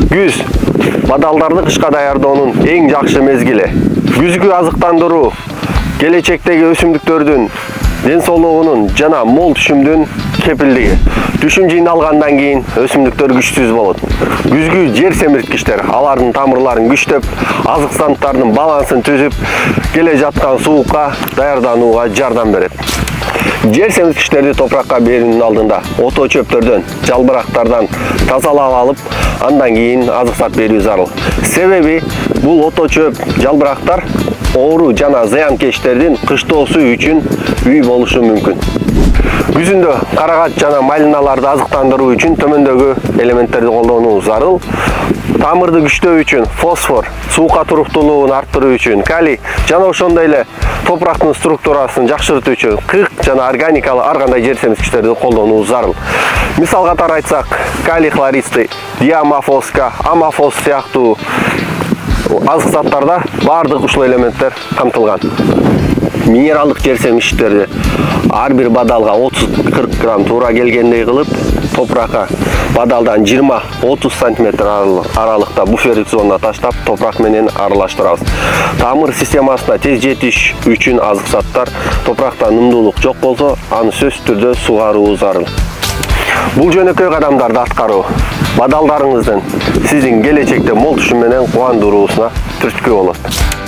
Күз бадалдарды кышка даярдоонун эң жакшы мезгили. Күзгү азыктандыруу келечектеги өсүмдүктөрдүн ден соолугунун жана мол түшүмдүн кепилдиги. Түшүм жыйналгандан кийин өсүмдүктөр күчсүз болот. Күзгү жер семирткичтер алардын тамырларын күчтөп, азык заттардын балансын түзүп, келе жаткан суукка даярданууга жардам берет. Жер семирткичтерди топуракка берүүнүн алдында ото чөптөрдөн, жалбырактардан тазалап алып, андан кийин азык зат берүү зарыл. Себеби бул ото чөп, жалбырактар оору жана зыянкечтердин кыштоосу үчүн үй болушу мүмкүн. Күзүндө карагат жана малиналарды азыктандыруу үчүн төмөндөгү элементтерди колдонуу зарыл. Тамырды күчтөө үчүн фосфор, суукка туруктуулугун арттыруу үчүн калий жана ошондой эле топурактын структурасын жакшыртуу үчүн кырк жана органикалык ар кандай жер семирткичтерди колдонуу зарыл. Мисал катары айтсак, калий хлористы, диамофоска, амофос сыяктуу азык заттарда баардык ушул элементтер камтылган. Минералдык жер семирткичтерди ар бир бадалга 30-40 грамм туура келгендей кылып, топуракка бадалдан 20-30 см аралыкта буферлик зона таштап, топурак менен аралаштырабыз. Тамыр системасына тез жетиш үчүн азык заттар топуракта нымдуулук жок болсо, аны сөзсүз түрдө сугаруу зарыл. Бул жөнөкөй кадамдарды аткаруу бадалдарыңыздын сиздин келечекте мол түшүм менен кубандыруусуна түрткү болот.